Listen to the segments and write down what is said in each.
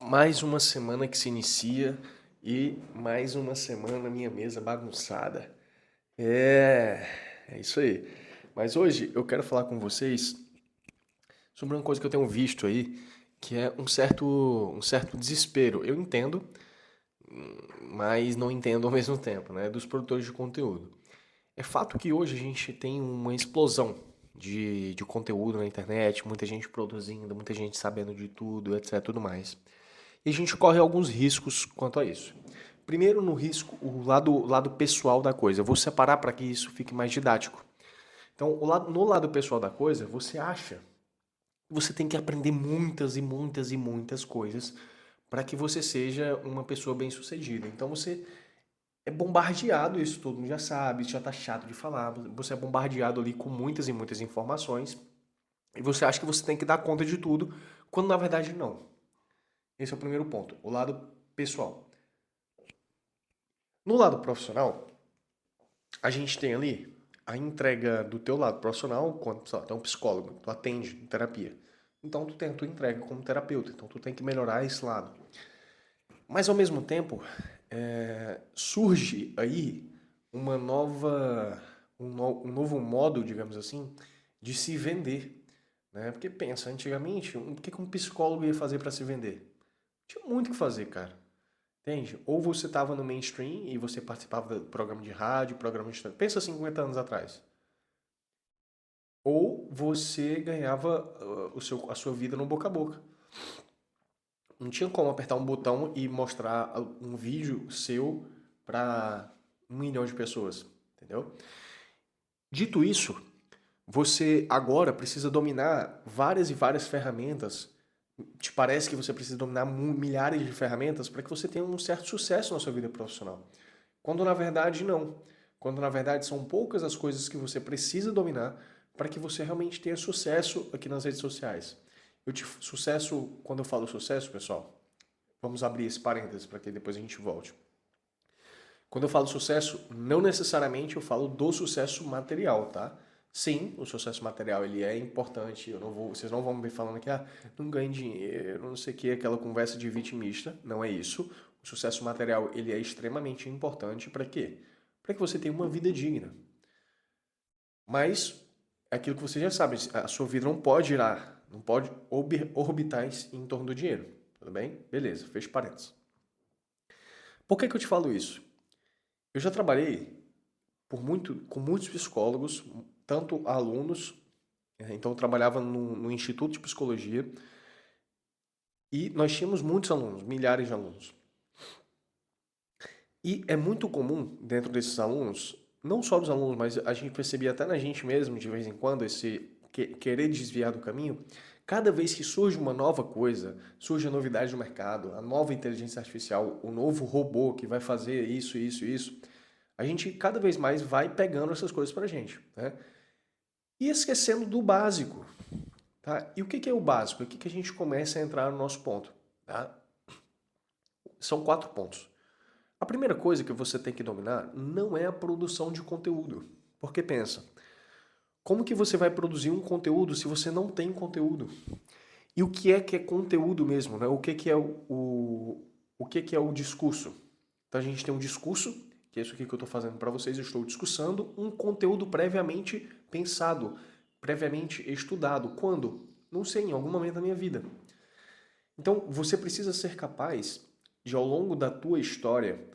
Mais uma semana que se inicia e mais uma semana minha mesa bagunçada. É, é isso aí. Mas hoje eu quero falar com vocês sobre uma coisa que eu tenho visto aí, que é um certo desespero. Eu entendo, mas não entendo ao mesmo tempo, né, dos produtores de conteúdo. É fato que hoje a gente tem uma explosão de conteúdo na internet, muita gente produzindo, muita gente sabendo de tudo, etc, tudo mais. E a gente corre alguns riscos quanto a isso. Primeiro, no risco, o lado pessoal da coisa. Eu vou separar para que isso fique mais didático. Então, no lado pessoal da coisa, você acha que você tem que aprender muitas e muitas e muitas coisas para que você seja uma pessoa bem-sucedida. Então, você é bombardeado, isso todo mundo já sabe, isso já tá chato de falar. Você é bombardeado ali com muitas e muitas informações e você acha que você tem que dar conta de tudo, quando na verdade não. Esse é o primeiro ponto, o lado pessoal. No lado profissional, a gente tem ali a entrega do teu lado profissional, quando sei lá, tu é um psicólogo, tu atende em terapia. Então tu tem a tua entrega como terapeuta, então tu tem que melhorar esse lado. Mas ao mesmo tempo, surge aí uma nova, um novo modo, digamos assim, de se vender. Né? Porque pensa, antigamente, o que que um psicólogo ia fazer para se vender? Tinha muito o que fazer, cara. Entende? Ou você estava no mainstream e você participava do programa de rádio, programa de... Pensa 50 anos atrás. Ou você ganhava a sua vida no boca a boca. Não tinha como apertar um botão e mostrar um vídeo seu para 1 milhão de pessoas. Entendeu? Dito isso, você agora precisa dominar várias e várias ferramentas. Te parece que você precisa dominar milhares de ferramentas para que você tenha um certo sucesso na sua vida profissional. Quando na verdade não. Quando na verdade são poucas as coisas que você precisa dominar para que você realmente tenha sucesso aqui nas redes sociais. Sucesso, quando eu falo sucesso, pessoal, vamos abrir esse parênteses para que depois a gente volte. Quando eu falo sucesso, não necessariamente eu falo do sucesso material, tá? Sim, o sucesso material ele é importante. Vocês não vão me falando que não ganhe dinheiro, não sei o que, aquela conversa de vitimista. Não é isso. O sucesso material ele é extremamente importante para quê? Para que você tenha uma vida digna. Mas é aquilo que você já sabe, a sua vida não pode girar, não pode orbitar em torno do dinheiro. Tudo bem? Beleza, fecha parênteses. Por que eu te falo isso? Eu já trabalhei com muitos psicólogos, tanto alunos, então eu trabalhava no Instituto de Psicologia e nós tínhamos muitos alunos, milhares de alunos. E é muito comum dentro desses alunos, não só dos alunos, mas a gente percebia até na gente mesmo, de vez em quando, esse querer desviar do caminho. Cada vez que surge uma nova coisa, surge a novidade no mercado, a nova inteligência artificial, o novo robô que vai fazer isso, isso, isso, a gente cada vez mais vai pegando essas coisas pra gente, né? E esquecendo do básico, tá? E o que é o básico? Aqui que a gente começa a entrar no nosso ponto, tá? São 4 pontos. A primeira coisa que você tem que dominar não é a produção de conteúdo. Porque pensa, como que você vai produzir um conteúdo se você não tem conteúdo? E o que é conteúdo mesmo, né? Que é o que é o discurso? Então a gente tem um discurso, que é isso aqui que eu estou fazendo para vocês, eu estou discussando um conteúdo previamente pensado, previamente estudado. Quando? Não sei, em algum momento da minha vida. Então você precisa ser capaz de, ao longo da tua história,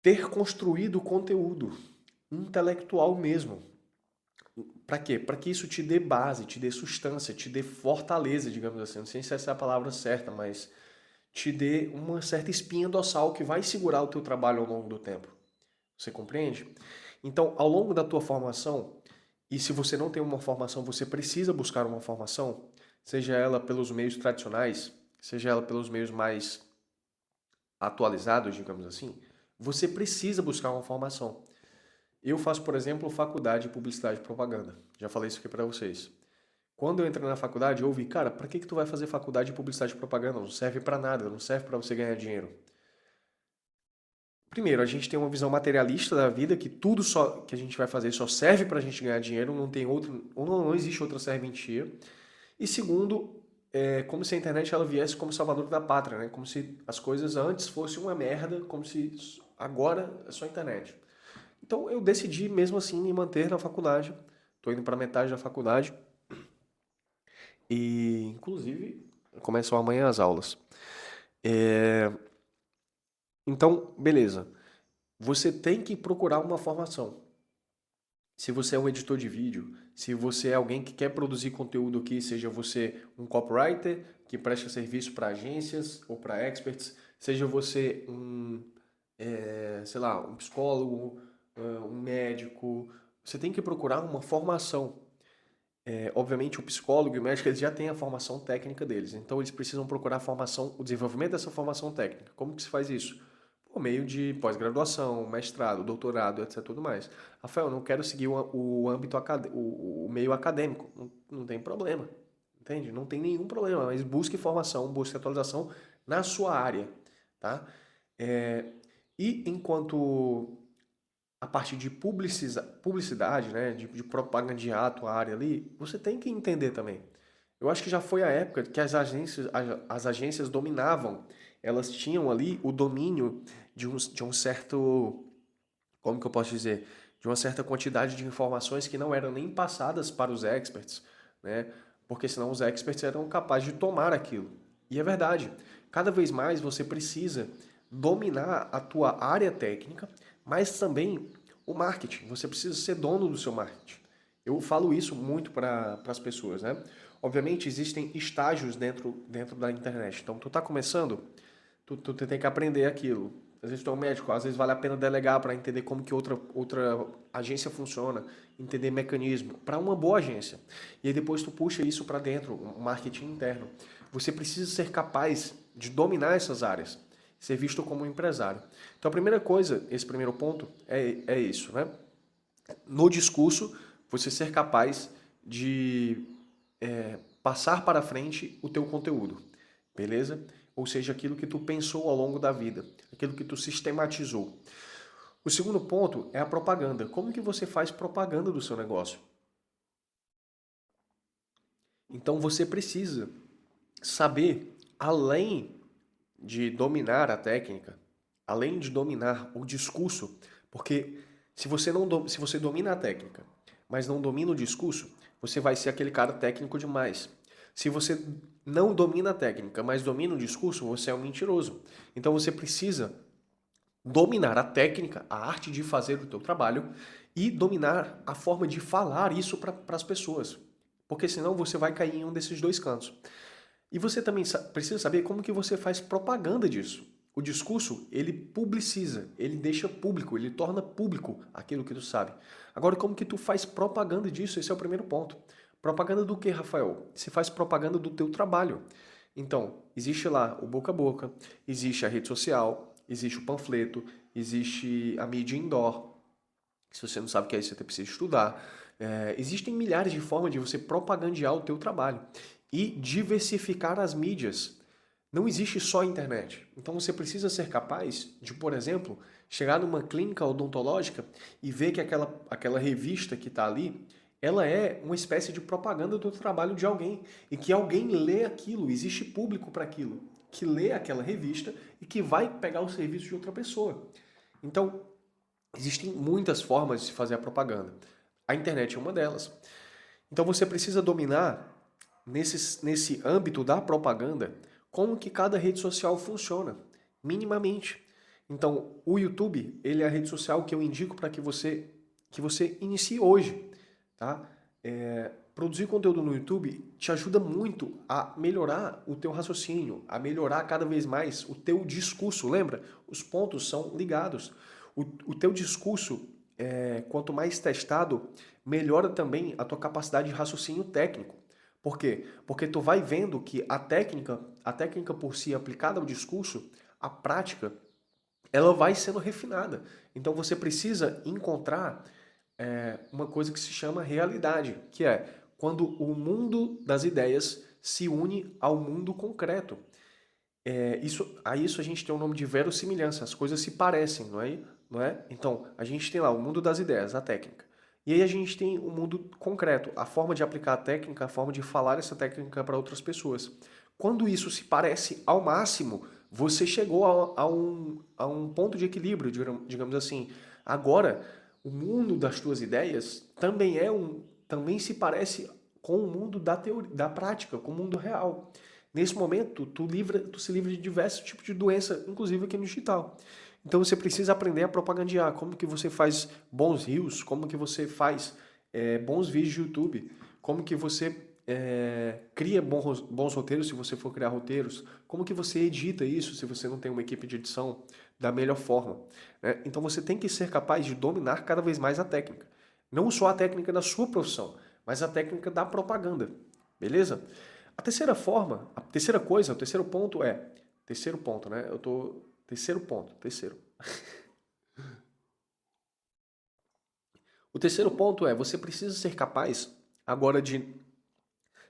ter construído conteúdo intelectual mesmo. Para quê? Para que isso te dê base, te dê substância, te dê fortaleza, digamos assim. Não sei se essa é a palavra certa, mas te dê uma certa espinha dorsal que vai segurar o teu trabalho ao longo do tempo. Você compreende? Então, ao longo da tua formação, e se você não tem uma formação, você precisa buscar uma formação, seja ela pelos meios tradicionais, seja ela pelos meios mais atualizados, digamos assim, você precisa buscar uma formação. Eu faço, por exemplo, faculdade de publicidade e propaganda. Já falei isso aqui para vocês. Quando eu entrei na faculdade, eu ouvi, cara, para que tu vai fazer faculdade de publicidade e propaganda? Não serve para nada, não serve para você ganhar dinheiro. Primeiro, a gente tem uma visão materialista da vida, que tudo só que a gente vai fazer só serve para a gente ganhar dinheiro, não tem outro, ou não existe outra serventia. E segundo, é como se a internet ela viesse como salvador da pátria, né? Como se as coisas antes fossem uma merda, como se agora é só internet. Então eu decidi mesmo assim me manter na faculdade. Tô indo para metade da faculdade e inclusive começam amanhã as aulas. É, então, beleza. Você tem que procurar uma formação. Se você é um editor de vídeo, se você é alguém que quer produzir conteúdo aqui, seja você um copywriter que presta serviço para agências ou para experts, seja você sei lá, um psicólogo, um médico, você tem que procurar uma formação. Obviamente, o psicólogo e o médico eles já têm a formação técnica deles, então eles precisam procurar a formação, o desenvolvimento dessa formação técnica. Como que se faz isso? Por meio de pós-graduação, mestrado, doutorado, etc. Tudo mais. Rafael, eu não quero seguir o âmbito o meio acadêmico. Não, não tem problema, entende? Não tem nenhum problema, mas busque formação, busque atualização na sua área, tá? É, e enquanto a parte de publicidade, né, de propagandear a tua área ali, você tem que entender também. Eu acho que já foi a época que as agências dominavam, elas tinham ali o domínio de um certo, como que eu posso dizer, de uma certa quantidade de informações que não eram nem passadas para os experts, né? Porque senão os experts eram capazes de tomar aquilo. E é verdade, cada vez mais você precisa dominar a tua área técnica, mas também o marketing. Você precisa ser dono do seu marketing. Eu falo isso muito para as pessoas, né? Obviamente existem estágios dentro da internet. Então tu está começando, tu tem que aprender aquilo. Às vezes tu é um médico, às vezes vale a pena delegar para entender como que outra agência funciona, entender mecanismo, para uma boa agência. E aí depois tu puxa isso para dentro, um marketing interno. Você precisa ser capaz de dominar essas áreas, ser visto como um empresário. Então a primeira coisa, esse primeiro ponto, é isso, né? No discurso, você ser capaz de passar para frente o teu conteúdo, beleza? Ou seja, aquilo que tu pensou ao longo da vida, aquilo que tu sistematizou. O segundo ponto é a propaganda. Como que você faz propaganda do seu negócio? Então você precisa saber, além de dominar a técnica, além de dominar o discurso, porque se você domina a técnica, mas não domina o discurso, você vai ser aquele cara técnico demais. Se você não domina a técnica, mas domina o discurso, você é um mentiroso. Então você precisa dominar a técnica, a arte de fazer o teu trabalho e dominar a forma de falar isso para as pessoas. Porque senão você vai cair em um desses dois cantos. E você também precisa saber como que você faz propaganda disso. O discurso, ele publiciza, ele deixa público, ele torna público aquilo que tu sabe. Agora, como que tu faz propaganda disso? Esse é o primeiro ponto. Propaganda do que, Rafael? Você faz propaganda do teu trabalho. Então, existe lá o boca a boca, existe a rede social, existe o panfleto, existe a mídia indoor. Se você não sabe o que é isso, você precisa estudar. Existem milhares de formas de você propagandear o teu trabalho e diversificar as mídias. Não existe só a internet. Então você precisa ser capaz de, por exemplo, chegar numa clínica odontológica e ver que aquela revista que está ali, ela é uma espécie de propaganda do trabalho de alguém e que alguém lê aquilo, existe público para aquilo, que lê aquela revista e que vai pegar o serviço de outra pessoa. Então, existem muitas formas de se fazer a propaganda. A internet é uma delas. Então você precisa dominar nesse âmbito da propaganda como que cada rede social funciona, minimamente. Então, o YouTube, ele é a rede social que eu indico para que você inicie hoje, tá? Produzir conteúdo no YouTube te ajuda muito a melhorar o teu raciocínio, a melhorar cada vez mais o teu discurso. Lembra? Os pontos são ligados. O teu discurso, quanto mais testado, melhora também a tua capacidade de raciocínio técnico. Por quê? Porque tu vai vendo que a técnica por si aplicada ao discurso, a prática, ela vai sendo refinada. Então você precisa encontrar uma coisa que se chama realidade, que é quando o mundo das ideias se une ao mundo concreto. A isso a gente tem o nome de verossimilhança, as coisas se parecem, não é? Não é? Então, a gente tem lá o mundo das ideias, a técnica. E aí a gente tem o mundo concreto, a forma de aplicar a técnica, a forma de falar essa técnica para outras pessoas. Quando isso se parece ao máximo, você chegou a um ponto de equilíbrio, digamos assim. Agora, o mundo das tuas ideias também se parece com o mundo da teoria, da prática, com o mundo real. Nesse momento, tu se livra de diversos tipos de doença, inclusive aqui no digital. Então você precisa aprender a propagandear, como que você faz bons reels, como que você faz bons vídeos de YouTube, como que você cria bons roteiros se você for criar roteiros, como que você edita isso se você não tem uma equipe de edição da melhor forma, né? Então você tem que ser capaz de dominar cada vez mais a técnica. Não só a técnica da sua profissão, mas a técnica da propaganda, beleza? A terceira forma, a terceira coisa, o terceiro ponto terceiro ponto, né? Terceiro ponto, terceiro. O terceiro ponto você precisa ser capaz agora de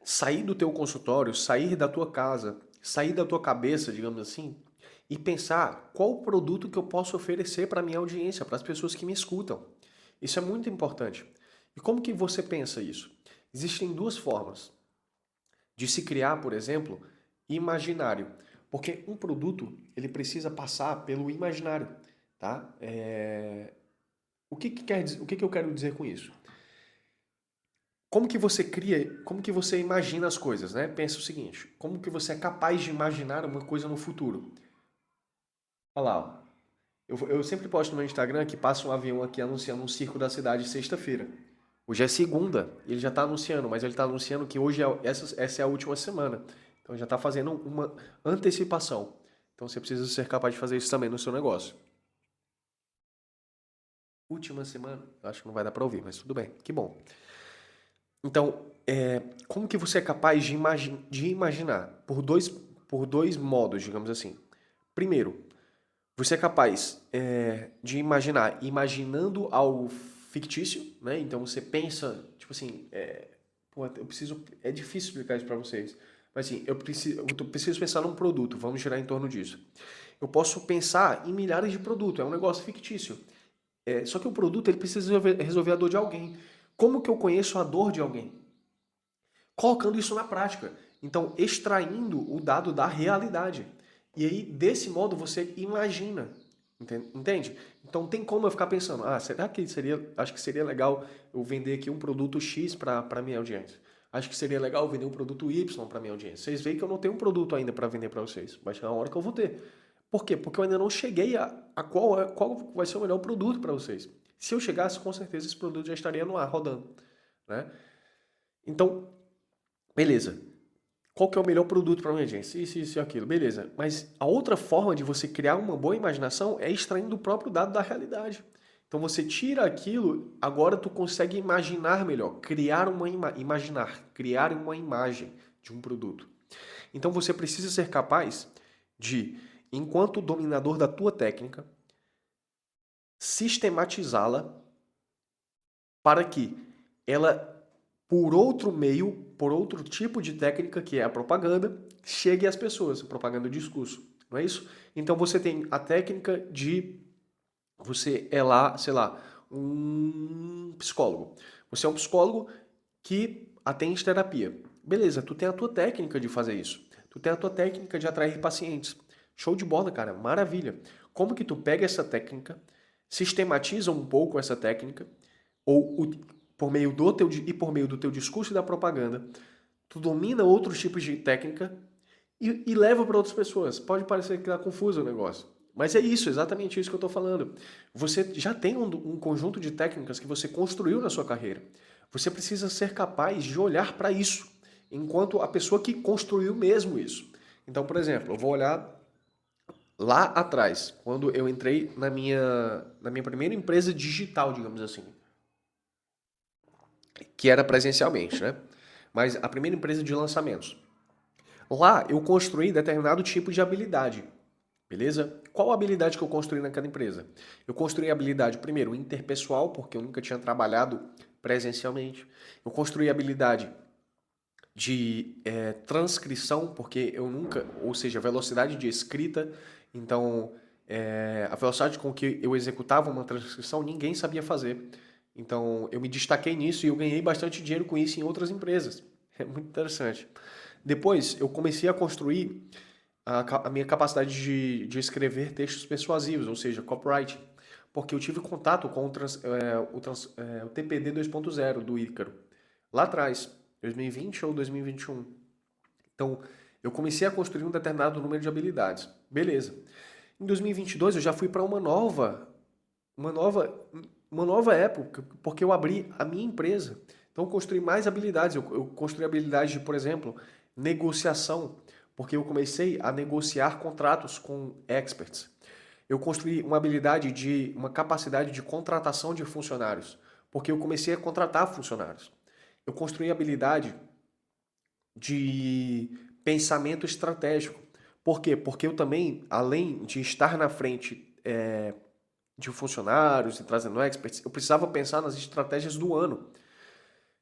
sair do teu consultório, sair da tua casa, sair da tua cabeça, digamos assim, e pensar qual o produto que eu posso oferecer para a minha audiência, para as pessoas que me escutam. Isso é muito importante. E como que você pensa isso? Existem duas formas de se criar, por exemplo, imaginário. Porque um produto, ele precisa passar pelo imaginário, tá? O que que eu quero dizer com isso? Como que você cria, como que você imagina as coisas, né? Pensa o seguinte, como que você é capaz de imaginar uma coisa no futuro? Olha lá, ó. Eu sempre posto no meu Instagram que passa um avião aqui anunciando um circo da cidade sexta-feira. Hoje é segunda, e ele já está anunciando, mas ele está anunciando que hoje essa é a última semana. Então já está fazendo uma antecipação. Então você precisa ser capaz de fazer isso também no seu negócio. Última semana, acho que não vai dar para ouvir, mas tudo bem, que bom. Então, como que você é capaz de imaginar? Por dois modos, digamos assim. Primeiro, você é capaz de imaginar imaginando algo fictício, né? Então você pensa, tipo assim, pô, eu preciso, é difícil explicar isso para vocês, mas assim, eu preciso pensar num produto, vamos girar em torno disso. Eu posso pensar em milhares de produtos, é um negócio fictício. Só que o produto ele precisa resolver a dor de alguém. Como que eu conheço a dor de alguém? Colocando isso na prática. Então, extraindo o dado da realidade. E aí, desse modo, você imagina. Entende? Então, tem como eu ficar pensando, será que acho que seria legal eu vender aqui um produto X para minha audiência? Acho que seria legal eu vender um produto Y para minha audiência. Vocês veem que eu não tenho um produto ainda para vender para vocês. Vai chegar uma hora que eu vou ter. Por quê? Porque eu ainda não cheguei a qual vai ser o melhor produto para vocês. Se eu chegasse, com certeza esse produto já estaria no ar, rodando, né? Então, beleza. Qual que é o melhor produto para minha audiência? Isso e aquilo. Beleza. Mas a outra forma de você criar uma boa imaginação é extraindo o próprio dado da realidade. Então você tira aquilo, agora tu consegue imaginar melhor, criar uma imagem de um produto. Então você precisa ser capaz de, enquanto dominador da tua técnica, sistematizá-la para que ela, por outro meio, por outro tipo de técnica, que é a propaganda, chegue às pessoas, propaganda de discurso, não é isso? Então você tem a técnica de você é lá, sei lá, um psicólogo. Você é um psicólogo que atende terapia. Beleza, tu tem a tua técnica de fazer isso. Tu tem a tua técnica de atrair pacientes. Show de bola, cara, maravilha. Como que tu pega essa técnica, sistematiza um pouco essa técnica, ou por meio do teu discurso e da propaganda, tu domina outros tipos de técnica e leva para outras pessoas. Pode parecer que tá confuso o negócio, mas é isso, exatamente isso que eu estou falando. Você já tem um conjunto de técnicas que você construiu na sua carreira. Você precisa ser capaz de olhar para isso, enquanto a pessoa que construiu mesmo isso. Então, por exemplo, eu vou olhar lá atrás, quando eu entrei na minha primeira empresa digital, digamos assim, que era presencialmente, né? Mas a primeira empresa de lançamentos. Lá eu construí determinado tipo de habilidade, beleza? Qual habilidade que eu construí naquela empresa? Eu construí a habilidade, primeiro, interpessoal, porque eu nunca tinha trabalhado presencialmente. Eu construí a habilidade de transcrição, porque eu nunca, ou seja, velocidade de escrita. Então, a velocidade com que eu executava uma transcrição, ninguém sabia fazer. Então, eu me destaquei nisso e eu ganhei bastante dinheiro com isso em outras empresas. É muito interessante. Depois, eu comecei a construir a minha capacidade de escrever textos persuasivos, ou seja, copywriting. Porque eu tive contato com o TPD 2.0 do Ícaro, lá atrás, 2020 ou 2021. Então, eu comecei a construir um determinado número de habilidades. Beleza. Em 2022, eu já fui para uma nova, uma nova época, porque eu abri a minha empresa. Então, eu construí mais habilidades. Eu construí habilidades de, por exemplo, negociação, porque eu comecei a negociar contratos com experts. Eu construí uma habilidade de, uma capacidade de contratação de funcionários, porque eu comecei a contratar funcionários. Eu construí a habilidade de pensamento estratégico. Por quê? Porque eu também, além de estar na frente de funcionários e trazendo experts, eu precisava pensar nas estratégias do ano.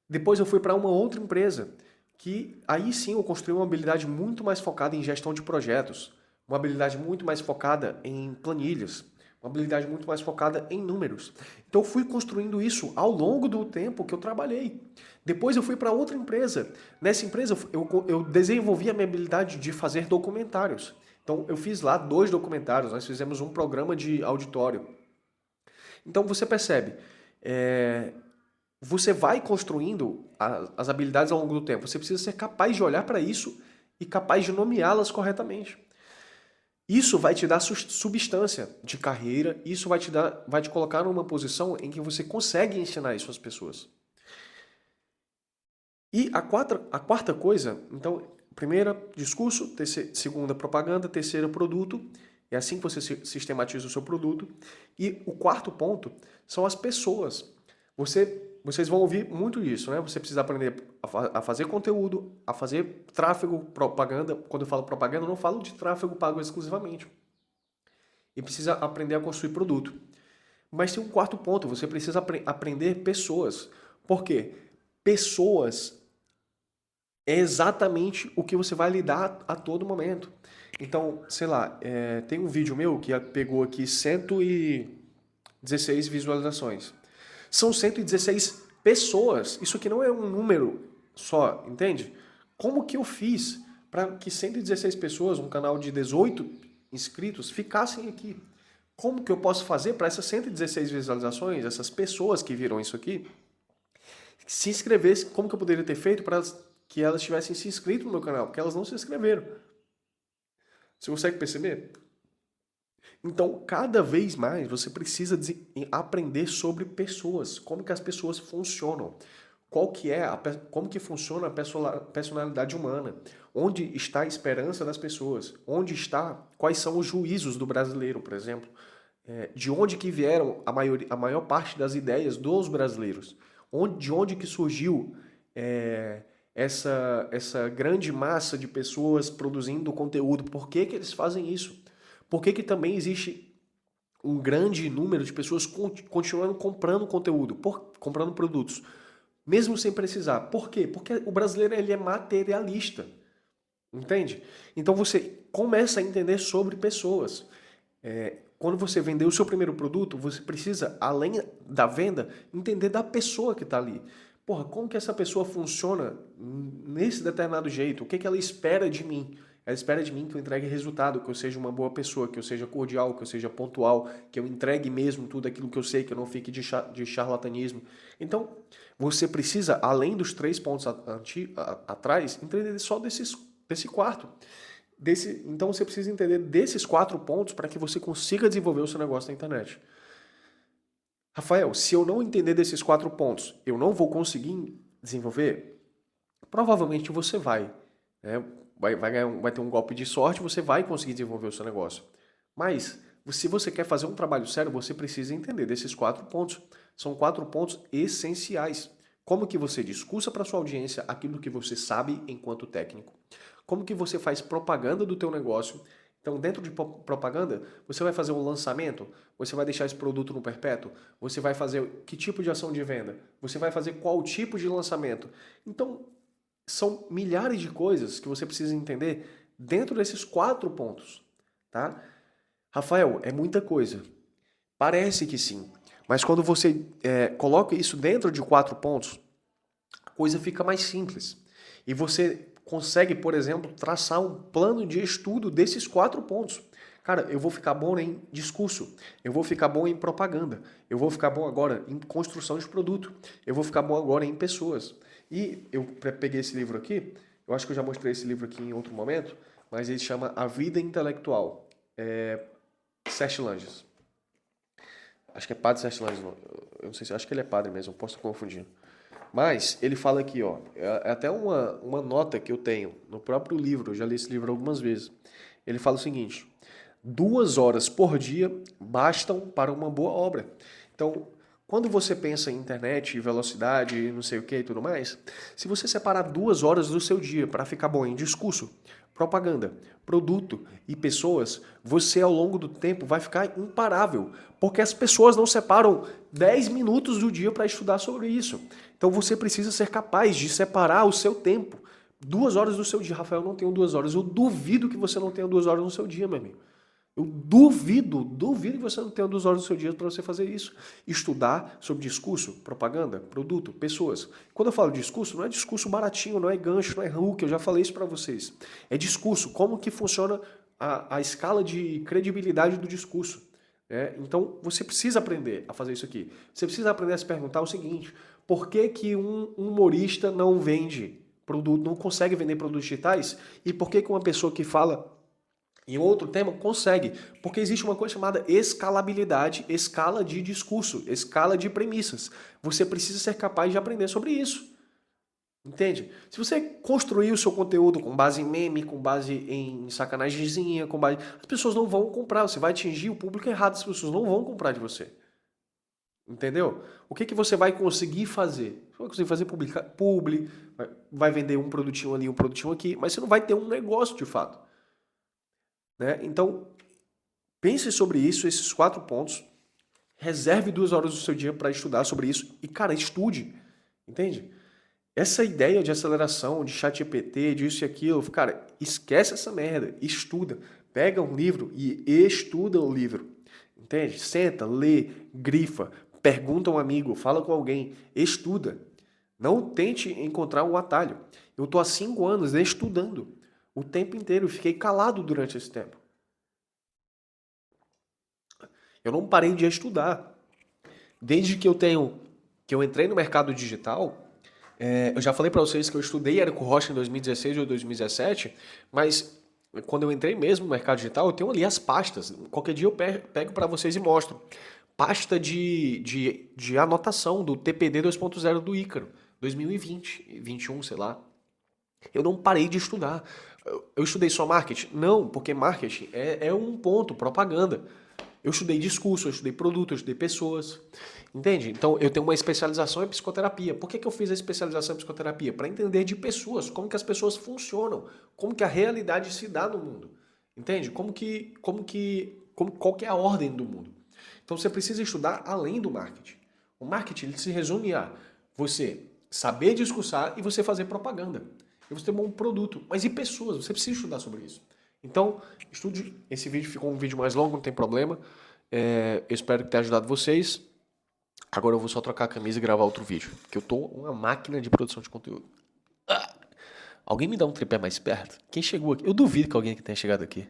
Depois eu fui para uma outra empresa, que aí sim eu construí uma habilidade muito mais focada em gestão de projetos, uma habilidade muito mais focada em planilhas, uma habilidade muito mais focada em números. Então eu fui construindo isso ao longo do tempo que eu trabalhei. Depois eu fui para outra empresa. Nessa empresa eu desenvolvi a minha habilidade de fazer documentários. Então eu fiz lá 2 documentários, nós fizemos um programa de auditório. Então você percebe, é, você vai construindo as habilidades ao longo do tempo. Você precisa ser capaz de olhar para isso e capaz de nomeá-las corretamente. Isso vai te dar substância de carreira, isso vai te colocar numa posição em que você consegue ensinar isso às pessoas. E a quarta coisa, então, primeira, discurso, segunda, propaganda, terceira, produto. É assim que você sistematiza o seu produto. E o quarto ponto são as pessoas. Vocês vão ouvir muito isso, né? Você precisa aprender a fazer conteúdo, a fazer tráfego, propaganda. Quando eu falo propaganda, eu não falo de tráfego pago exclusivamente. E precisa aprender a construir produto. Mas tem um quarto ponto, você precisa aprender pessoas. Por quê? Pessoas é exatamente o que você vai lidar a todo momento. Então, sei lá, tem um vídeo meu que pegou aqui 116 visualizações. São 116 pessoas. Isso aqui não é um número só, entende? Como que eu fiz para que 116 pessoas, um canal de 18 inscritos, ficassem aqui? Como que eu posso fazer para essas 116 visualizações, essas pessoas que viram isso aqui, se inscrevessem? Como que eu poderia ter feito para que elas tivessem se inscrito no meu canal? Porque elas não se inscreveram. Você consegue perceber? Então, cada vez mais você precisa aprender sobre pessoas, como que as pessoas funcionam, como que funciona a personalidade humana, onde está a esperança das pessoas, quais são os juízos do brasileiro, por exemplo, de onde que vieram a maior parte das ideias dos brasileiros, de onde que surgiu essa grande massa de pessoas produzindo conteúdo, por que que eles fazem isso? Por que que também existe um grande número de pessoas continuando comprando conteúdo, comprando produtos, mesmo sem precisar? Por quê? Porque o brasileiro ele é materialista, entende? Então você começa a entender sobre pessoas. Quando você vender o seu primeiro produto, você precisa, além da venda, entender da pessoa que está ali. Porra, como que essa pessoa funciona nesse determinado jeito? O que que ela espera de mim? Ela espera de mim que eu entregue resultado, que eu seja uma boa pessoa, que eu seja cordial, que eu seja pontual, que eu entregue mesmo tudo aquilo que eu sei, que eu não fique de charlatanismo. Então, você precisa, além dos 3 pontos atrás, entender só desse quarto. Então você precisa entender desses 4 pontos para que você consiga desenvolver o seu negócio na internet. Rafael, se eu não entender desses 4 pontos, eu não vou conseguir desenvolver? Provavelmente você vai. Né? Vai ter um golpe de sorte, você vai conseguir desenvolver o seu negócio. Mas, se você quer fazer um trabalho sério, você precisa entender desses 4 pontos. São 4 pontos essenciais. Como que você discursa para sua audiência aquilo que você sabe enquanto técnico? Como que você faz propaganda do teu negócio? Então, dentro de propaganda, você vai fazer um lançamento? Você vai deixar esse produto no perpétuo? Você vai fazer que tipo de ação de venda? Você vai fazer qual tipo de lançamento? Então, são milhares de coisas que você precisa entender dentro desses 4 pontos, tá? Rafael, é muita coisa. Parece que sim, Mas quando você coloca isso dentro de 4 pontos, a coisa fica mais simples. E você consegue, por exemplo, traçar um plano de estudo desses 4 pontos. Cara, eu vou ficar bom em discurso, eu vou ficar bom em propaganda, eu vou ficar bom agora em construção de produto, eu vou ficar bom agora em pessoas. E eu peguei esse livro aqui, eu acho que eu já mostrei esse livro aqui em outro momento, mas ele chama A Vida Intelectual, Serge Langes. Acho que é Padre Serge Langes, eu não sei se, acho que ele é padre mesmo, posso estar confundindo. Mas ele fala aqui, ó, é até uma nota que eu tenho no próprio livro, eu já li esse livro algumas vezes. Ele fala o seguinte: 2 horas por dia bastam para uma boa obra. Então, quando você pensa em internet, velocidade, não sei o que e tudo mais, se você separar 2 horas do seu dia para ficar bom em discurso, propaganda, produto e pessoas, você ao longo do tempo vai ficar imparável, porque as pessoas não separam 10 minutos do dia para estudar sobre isso. Então você precisa ser capaz de separar o seu tempo. 2 horas do seu dia. Rafael, eu não tenho 2 horas. Eu duvido que você não tenha 2 horas no seu dia, meu amigo. Eu duvido que você não tenha 2 horas do seu dia para você fazer isso. Estudar sobre discurso, propaganda, produto, pessoas. Quando eu falo discurso, não é discurso baratinho, não é gancho, não é hook, eu já falei isso para vocês. É discurso, como que funciona a escala de credibilidade do discurso. Então, você precisa aprender a fazer isso aqui. Você precisa aprender a se perguntar o seguinte: por que que um humorista não vende produto, não consegue vender produtos digitais? E por que que uma pessoa que fala em outro tema consegue? Porque existe uma coisa chamada escalabilidade, escala de discurso, escala de premissas. Você precisa ser capaz de aprender sobre isso. Entende? Se você construir o seu conteúdo com base em meme, com base em sacanagemzinha, com base... as pessoas não vão comprar, você vai atingir o público errado, as pessoas não vão comprar de você. Entendeu? O que que você vai conseguir fazer? Você vai conseguir fazer publi, vai vender um produtinho ali, um produtinho aqui, mas você não vai ter um negócio de fato. Né? Então, pense sobre isso, esses 4 pontos. Reserve 2 horas do seu dia para estudar sobre isso. E, cara, estude. Entende? Essa ideia de aceleração, de chat GPT, disso e aquilo, cara, esquece essa merda. Estuda. Pega um livro e estuda o livro. Entende? Senta, lê, grifa, pergunta a um amigo, fala com alguém, estuda. Não tente encontrar um atalho. Eu tô há 5 anos estudando o tempo inteiro. Fiquei calado durante esse tempo. Eu não parei de estudar. Desde que eu entrei no mercado digital, eu já falei para vocês que eu estudei Érico Rocha em 2016 ou 2017, mas quando eu entrei mesmo no mercado digital, eu tenho ali as pastas. Qualquer dia eu pego para vocês e mostro. Pasta de anotação do TPD 2.0 do Ícaro, 2020, 21, sei lá. Eu não parei de estudar. Eu estudei só marketing? Não, porque marketing é um ponto, propaganda. Eu estudei discurso, eu estudei produto, eu estudei pessoas. Entende? Então eu tenho uma especialização em psicoterapia. Por que que eu fiz a especialização em psicoterapia? Para entender de pessoas, como que as pessoas funcionam, como que a realidade se dá no mundo. Entende? Qual que é a ordem do mundo. Então você precisa estudar além do marketing. O marketing ele se resume a você saber discursar e você fazer propaganda. E você ter um bom produto. Mas e pessoas? Você precisa estudar sobre isso. Então, estude. Esse vídeo ficou um vídeo mais longo, não tem problema. Eu espero que tenha ajudado vocês. Agora eu vou só trocar a camisa e gravar outro vídeo. Porque eu tô uma máquina de produção de conteúdo. Alguém me dá um tripé mais perto? Quem chegou aqui? Eu duvido que alguém aqui tenha chegado aqui.